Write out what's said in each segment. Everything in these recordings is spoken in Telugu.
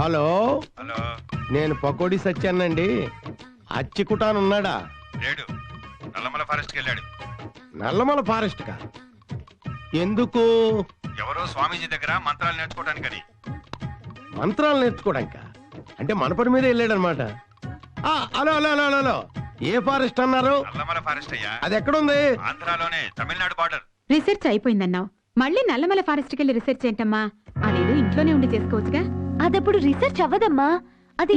హలో హలో, నేను పకోడీ సత్యానండి. అచ్చికుటాన్ ఉన్నాడా? లేడు. నల్లమల ఫారెస్ట్కి వెళ్ళాడు. నల్లమల ఫారెస్ట్ కా? ఎందుకు? ఎవరో స్వామీజీ దగ్గర మంత్రాలు నేర్చుకోవడానికని. మంత్రాలు నేర్చుకోవడానిక? అంటే మన పని మీద వెళ్ళాడనమాట. హలో హలో హలో హలో, ఏ ఫారెస్ట్ అన్నారు? నల్లమల ఫారెస్ట్ అయ్యా. అది ఎక్కడుంది? ఆంధ్రాలోనే, తమిళనాడు బార్డర్. రిసెర్చ్ అయిపోయిందన్నావు, మళ్ళీ నల్లమల ఫారెస్ట్కి వెళ్ళి రిసెర్చ్ ఏంటమ్మా? అదేదో ఇంట్లోనే ఉండి చేసుకోవచ్చుగా. అదప్పుడు రిసెర్చ్ అవ్వదమ్మా. అది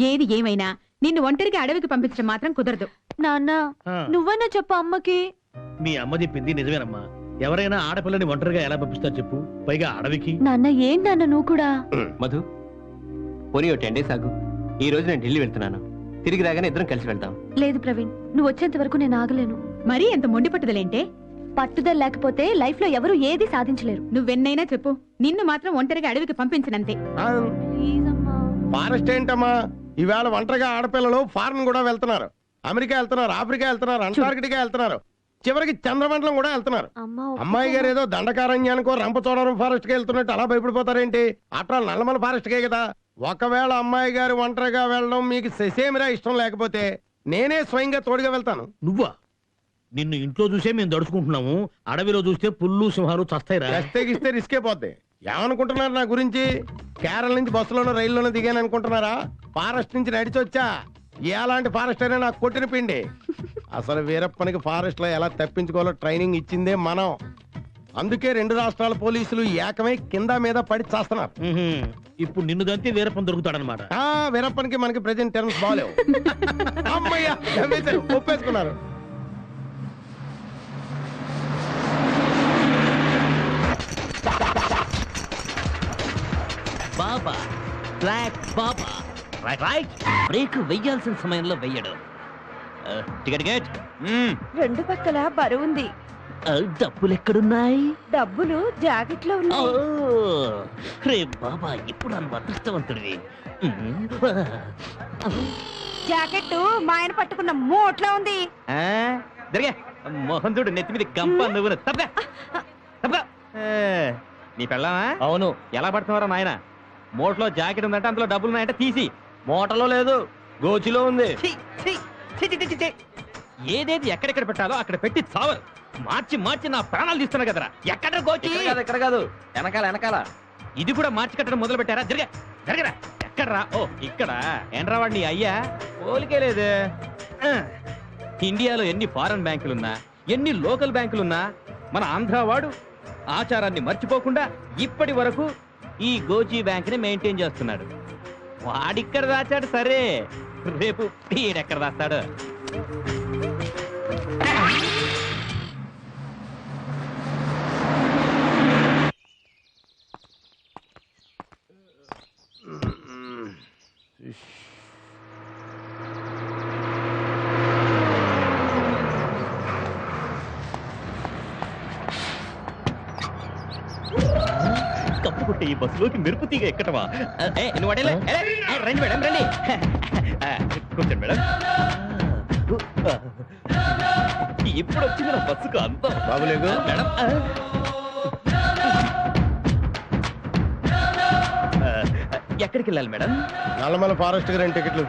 ఏది ఏమైనా నిన్ను ఒంటరిగా అడవికి పంపించడం మాత్రం కుదరదు. నాన్న నువ్వన్నా చెప్పు అమ్మకి. మీ అమ్మ చెప్పింది నిజమేనమ్మా. ఎవరైనా ఆడపిల్లని ఒంటరిగా ఎలా పంపిస్తారు చెప్పు, పైగా అడవికి. నాన్న ఏంటి నాన్న నువ్వు కూడా? మధు, పోనీ 10 days ఆగు. ఈ రోజు నేను ఢిల్లీ వెళ్తున్నాను. తిరిగి రాగానే ఇద్దరం కలిసి వెళ్తాం. లేదు ప్రవీణ్, నువ్వు వచ్చేంత వరకు నేను ఆగలేను. మరీ ఎంత మొండి పట్టుదలేంటే? పట్టుదల లేకపోతే లైఫ్ లో ఎవరు ఏది సాధించలేరు. నువ్వెన్నైనా చెప్పు, నిన్ను మాత్రం ఒంటరిగా అడవికి పంపించనంతే. ప్లీజ్ అమ్మా. ఫారెస్ట్ ఏంటమ్మా? ఈవేళ ఒంటరిగా ఆడపిల్లలు ఫారెన్ కూడా వెళ్తున్నారు. అమెరికా వెళ్తున్నారు, ఆఫ్రికా వెళ్తున్నారు, అంటార్కిటికా వెళ్తున్నారు, చివరికి చంద్రమండలం కూడా వెళ్తున్నారు. అమ్మాయి గారు ఏదో దండకారణ్యానికో రంపచోడవరం ఫారెస్ట్ కి వెళ్తున్నట్టు అలా భయపడిపోతారేంటి? అట్లా నల్లమల ఫారెస్ట్ కే కదా. ఒకవేళ అమ్మాయి గారు ఒంటరిగా వెళ్ళడం మీకు ససేమిరా ఇష్టం లేకపోతే నేనే స్వయంగా తోడుగా వెళ్తాను. నువ్వా? నిన్ను ఇంట్లో చూసే మేము దడుచుకుంటున్నాము, అడవిలో చూస్తే పుల్లు సింహాలు చస్తాయిరా. తెగిస్తే రిస్కే పోద్ది. ఏమనుకుంటున్నారు నా గురించి? కేరళ నుంచి బస్సులోనో రైల్లోనో దిగాను అనుకుంటున్నారా? ఫారెస్ట్ నుంచి నడిచి వచ్చా. ఎలాంటి ఫారెస్ట్ అయినా నాకు కొట్టిన పిండి. అసలు వీరప్పనికి ఫారెస్ట్ లో ఎలా తప్పించుకోవాలో ట్రైనింగ్ ఇచ్చిందే మనం. అందుకే 2 రాష్ట్రాల పోలీసులు ఏకమై కింద మీద పడి చేస్తున్నారు. ఇప్పుడు నిన్ను దంతి వీరప్పం దొరుకుతాడనమాట. వీరప్పనికి మనకి ప్రెజెంట్ టర్మ్స్ బాలేవు. అమ్మయ్య, నవ్వేశారు, ఒప్పేసుకున్నారు. బాబా, బ్లాక్ బాబా, రైట్. బ్రేక్ వెయ్యాల్సిన సమయంలో వెయ్యడు. టికెట్ 2 పక్కల బరువుంది. డబ్బులు ఎక్కడున్నాయి? డబ్బులు జాకెట్ లో ఉన్నాయి. రే బాబా, ఇప్పుడు నన్ను అదృష్టవంతుడివి. జాకెట్ మా ఆయన పట్టుకున్న మోట్లో ఉంది. జరిగే మోహన్ చూడు, నెత్తి మీద గంప నువ్వు తప్ప. నీ పెళ్ళామా? అవును. ఎలా పడుతున్నారా నాయన? మోట్లో జాకెట్ ఉందంటే అందులో డబ్బులు ఉన్నాయంటే తీసి. మోటలో లేదు, గోచిలో ఉంది. ఏదేది ఎక్కడెక్కడ పెట్టాలో అక్కడ పెట్టి చావరు. మార్చి మార్చి నా ప్రాణాలు తీస్తున్నా కదరా. ఎక్కడ గోచి? ఎక్కడ కాదు, వెనకాల వెనకాల. ఇది కూడా మార్చి కట్టడం మొదలు పెట్టారా? జరగరా. ఎక్కడరా? ఓ ఇక్కడ. ఏంట్రా వాడు నీ అయ్యా? పోలికే లేదు. ఇండియాలో ఎన్ని ఫారెన్ బ్యాంకులున్నా, ఎన్ని లోకల్ బ్యాంకులున్నా, మన ఆంధ్ర వాడు ఆచారాన్ని మర్చిపోకుండా ఇప్పటి వరకు ఈ గోజీ బ్యాంక్ ని మెయింటైన్ చేస్తున్నాడు. వాడిక్కడ దాచాడు సరే, రేపు వీడెక్కడ దాస్తాడు? కప్పుకుంటే ఈ బస్సులోకి మెరుపు తీగ ఎక్కటవా? నువ్వు రండి మేడం, రండి. కూర్చోండి మేడం. ఇప్పుడు వచ్చింది నా బస్సుకు అంతా. బాబులేగు మేడం, ఎక్కడికి వెళ్ళాలి మేడం? నల్లమల ఫారెస్ట్ కి 2 టికెట్లు.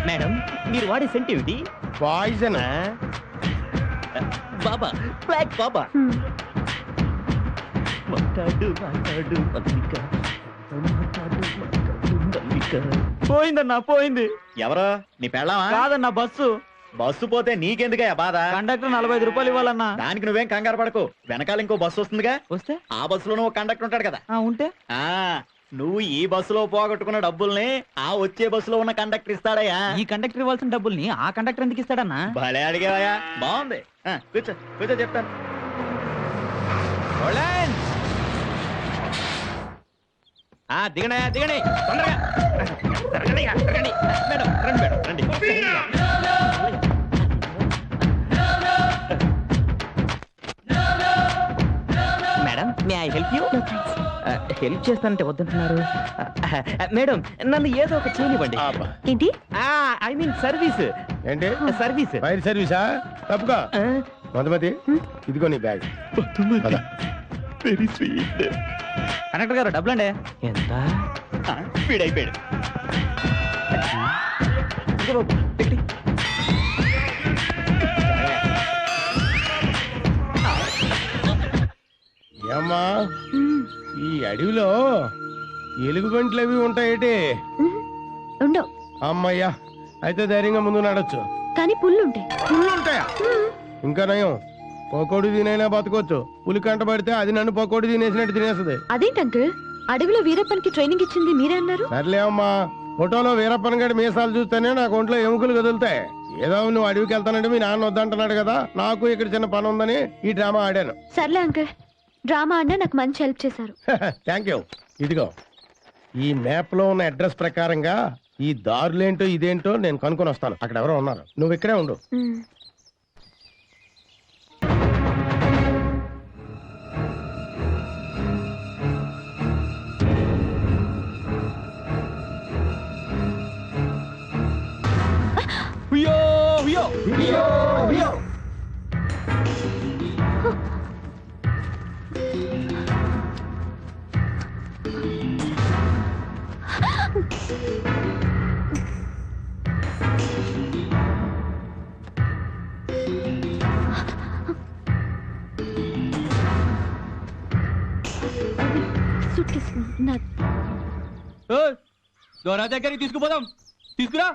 మేడం, మీరు వాడే సెంట్ ఏమిటి? పాయిజన్. బాబా, బ్లాక్ బాబా. మాట్లాడు మాట్లాడు మల్లిక, మాట్లాడు మాట్లాడు మల్లిక. పోయిందన్నా, పోయింది. ఎవరో నీ పెళ్ళామా? కాదన్నా, బస్సు. బస్సు పోతే నీకెందుకయ్యా బాధ? కండక్టర్ 45 రూపాయలు ఇవ్వాలన్నా. దానికి నువ్వేం కంగారు పడకు, వెనకాల ఇంకో బస్సు వస్తుందిగా. వస్తే ఆ బస్సులో నువ్వు కండక్టర్ ఉంటాడు కదా. ఉంటే నువ్వు ఈ బస్సులో పోగొట్టుకున్న డబ్బుల్ని ఆ వచ్చే బస్సులో ఉన్న కండక్టర్ ఇస్తాడయ్యా. ఈ కండక్టర్ ఇవ్వాల్సిన డబ్బుల్ని ఆ కండక్టర్ ఎందుకు ఇస్తాడన్నా? భలే అడిగావయ్యా, బాగుంది. కూర్చో కూర్చో, చెప్తాను. దిగండి దిగండి, తొందరగా రండి మేడం, రండి మేడం, రండి. Madam, may I help you? Help చేస్తానంటే వద్దంటున్నారు. మేడం, నన్ను ఏదో ఒక చేయనివ్వండి. ఏంటి? I mean service. ఏంటి? సర్వీస్. ఫైర్ సర్వీసా? తప్పుగా. మధుమతి ఇదిగో నీ బ్యాగ్ పద. Very sweet. కనెక్టర్ గారు డబ్బులండి. ఎంత? వీడైపోయాడు. ఏమ్మా ఈ అడవిలో ఎలుగుబంట్లు అవి ఉంటాయేటి? ఉండవు, అమ్మయ్యా, అయితే ధైర్యంగా ముందు నడొచ్చు. కానీ పుల్లుంటాయి. పుల్లు ఉంటాయా? ఇంకా నయం, పకోడి తినైనా బతకొచ్చు. పులి కంట పడితే అది నన్ను పకోడి తినేసినట్టు తినేస్తుంది. అదేంటి అంకుల్, అడవిలో వీరప్పనికి ట్రైనింగ్ ఇచ్చింది మీరే అన్నారు. సర్లే అమ్మా, ఫోటోలో వీరప్పన్ గడి మీసాలు చూస్తేనే నాకు ఒంట్లో ఎముకలు కదులుతాయి. ఏదో నువ్వు అడవికి వెళ్తానంటే మీ నాన్న వద్దంటున్నాడు కదా, నాకు ఇక్కడ చిన్న పని ఉందని ఈ డ్రామా ఆడాను. సర్లే అంకుల్, డ్రామా అన్నా నాకు మంచి హెల్ప్ చేశారు. Thank you. ఇదిగో ఈ మ్యాప్ లో ఉన్న అడ్రస్ ప్రకారంగా ఈ దారులేంటో ఇదేంటో నేను కనుక్కొని వస్తాను. అక్కడ ఎవరో ఉన్నారు, నువ్వు ఇక్కడే ఉండు. దొరా దగ్గరికి తీసుకుపోదాం. తీసుకురా.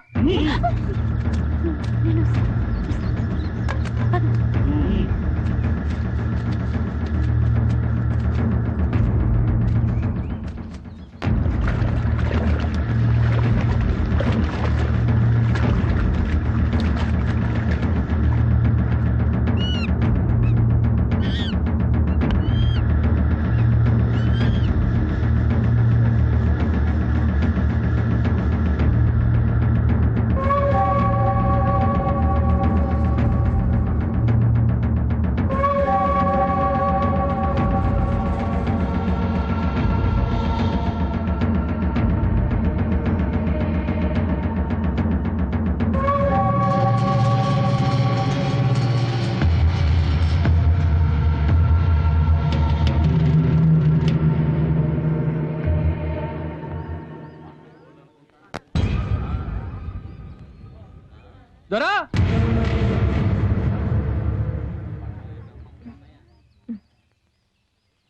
దొరా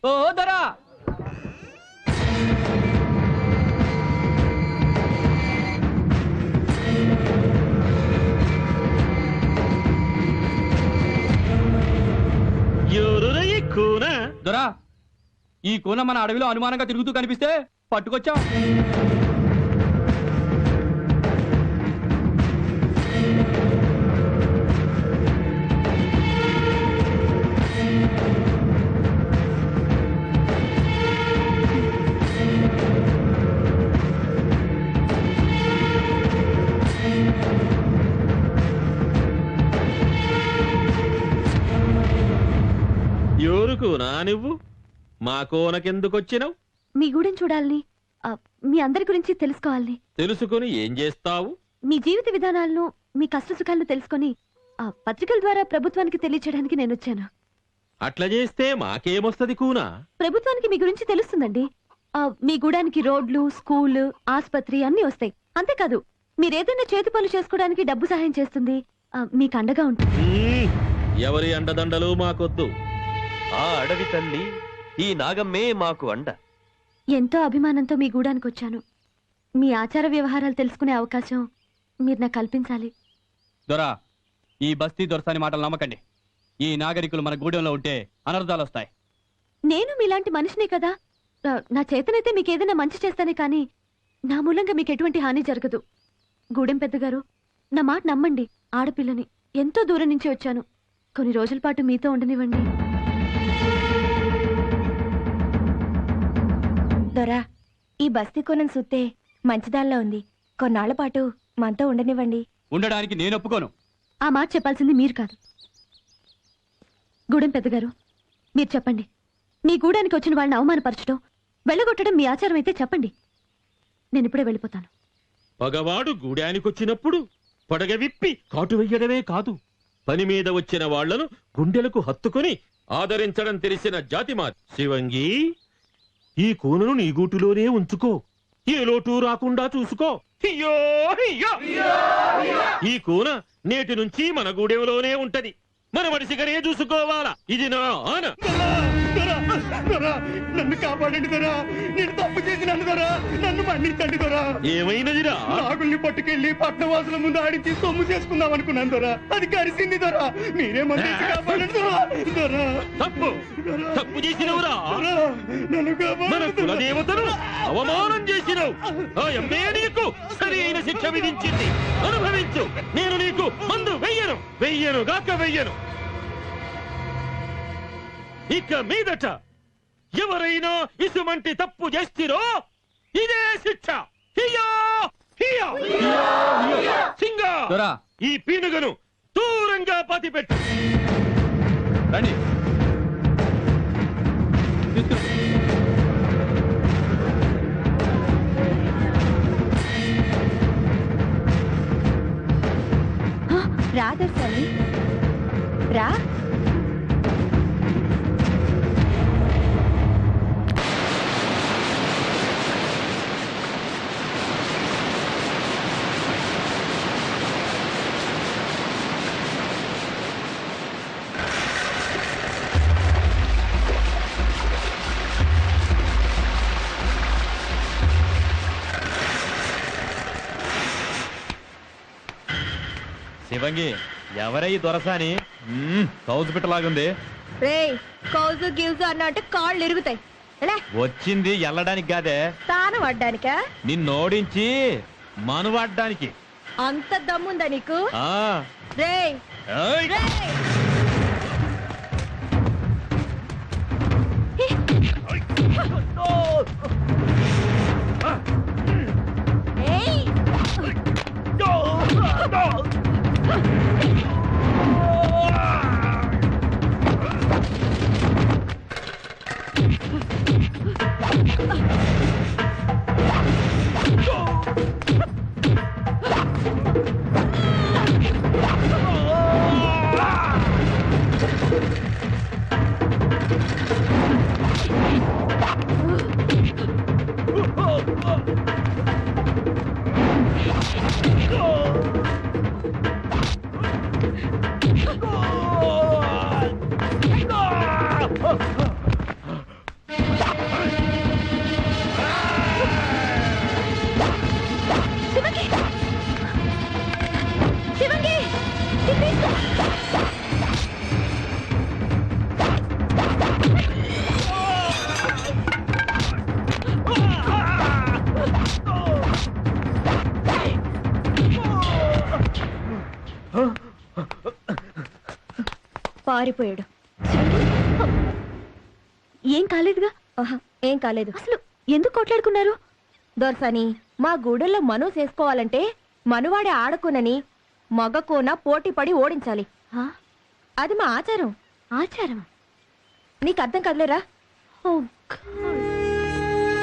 ఓ దొరా, దొరా ఈ కూన మన అడవిలో అనుమానంగా తిరుగుతూ కనిపిస్తే పట్టుకొచ్చాం. ఎవరుకునా నువ్వు మా కోనకెందుకొచ్చినావు? మీ గూడెం చూడాలని, మీ అందరి గురించి తెలుసుకోవాలని. తెలుసుకుని ఏం చేస్తావు? మీ జీవిత విధానాలను, మీ కష్ట సుఖాలను తెలుసుకొని పత్రికల ద్వారా ప్రభుత్వానికి తెలియచేయడానికి నేను వచ్చాను. అట్లా చేస్తే మాకేమొస్తది కూనా? ప్రభుత్వానికి మీ గురించి తెలుస్తుందండి. మీ గూడానికి రోడ్లు, స్కూల్, ఆస్పత్రి అన్ని వస్తాయి. అంతేకాదు, మీరేదైనా చేతి పనులు చేసుకోవడానికి డబ్బు సహాయం చేస్తుంది. మీకు అండగా ఉంటుంది. ఎవరి అండదండలు మాకొద్దు. ఆ అడవి తల్లి ఈ నాగమ్మే మాకు అండ. ఎంతో అభిమానంతో మీ గూడానికి వచ్చాను. మీ ఆచార వ్యవహారాలు తెలుసుకునే అవకాశం మీరు నాకు కల్పించాలి. దొరా, ఈ బస్తీ దొరసాని మాటలు నమ్మకండి. ఈ నాగరికులు మన గూడెంలో ఉంటే అనర్థాలు వస్తాయి. నేను మీలాంటి మనిషినే కదా. నా చేతనైతే మీకు ఏదైనా మంచి చేస్తానే కానీ నా మూలంగా మీకు ఎటువంటి హాని జరగదు. గూడెం పెద్దగారు, నా మాట నమ్మండి. ఆడపిల్లని ఎంతో దూరం నుంచి వచ్చాను. కొన్ని రోజుల పాటు మీతో ఉండనివ్వండి. దొరా, ఈ బస్తీ కొనను సుత్తే మంచిదాల్లా ఉంది. కొన్నాళ్ల పాటు మనతో ఉండనివ్వండి. ఉండడానికి నేను ఒప్పుకోను. ఆ మాట చెప్పాల్సింది మీరు కాదు. గూడెం పెద్దగారు, మీరు చెప్పండి. మీ గూడానికి వచ్చిన వాళ్ళని అవమానపరచడం, వెళ్ళగొట్టడం మీ ఆచారం అయితే చెప్పండి. నేను ఇప్పుడే వెళ్ళిపోతాను. పగవాడు గూడానికొచ్చినప్పుడు పడగ విప్పి కాటు వెయ్యడమే కాదు, పని మీద వచ్చిన వాళ్లను గుండెలకు హత్తుకుని ఆదరించడం తెలిసిన జాతి మాది. శివంగి, ఈ కూనను నీ గూటిలోనే ఉంచుకో, ఏ లోటు రాకుండా చూసుకో. హియ్యో, హియ్యో. ఈ కూన నేటి నుంచి మన గూడెంలోనే ఉంటది, మన మనిషిగానే చూసుకోవాలా. ఇది నా ఆన. నన్ను కాపాడండి దొరా, నేను తప్పు చేసినాను దొరా, నన్ను మన్నించండి దొరా. ఏమైనదిరా? నాగుల్ని పట్టుకెళ్లి పట్టణవాసుల ముందు ఆడించి సొమ్ము చేసుకుందాం అనుకున్నాను దొరా, అది కలిసింది దొరా. మీరే మన్నించి కాపాడండి దొరా. దొరా, తప్పు చేసినవురా. నన్ను మన కాపాడండి దొరా. కులదేవతను అవమానం చేసినావు. ఆ అమ్మే నీకు సరి అయిన శిక్ష విధించింది, అనుభవించు. నేను నీకు మందు వెయ్యను గాక వెయ్యను. ఇక మీదట ఎవరైనా ఇసుమంటి తప్పు చేstiరో ఇదే శిక్ష. Here, here. సింగా, దొరా, ఈ పీనుగను దూరంగా పాతిపెట్టు. రండి. తీసుకురా. రా దొరసాని, రా. శివంగి, ఎవరై దొరసాని? కౌజు పిట్టలాగుంది. రేయ్, కౌజు గిల్జు అన్నట్టు కాళ్ళు ఇరుగుతాయి. ఎలా? వచ్చింది ఎల్లడానికి కాదే, తాను పడ్డానికా? నిన్నోడించి మనువాడ్డానికి. అంత దమ్ముందా నీకు? ఆ, రేయ్, ఏయ్. రేయ్. ఏయ్. శివంగి, పారిపోయాడు. ఏం కాలేదుగా? ఆహా, ఏం కాలేదు. అసలు ఎందుకు కొట్లాడుకున్నారు? దొరసాని, మా గూడెల్లో మను చేసుకోవాలంటే మనువాడే ఆడకునని మగ కోన పోటీ పడి ఓడించాలి. ఆ? అది మా ఆచారం. ఆచారం? నీకు అర్థం కదలేరా? ఓ గాడ్.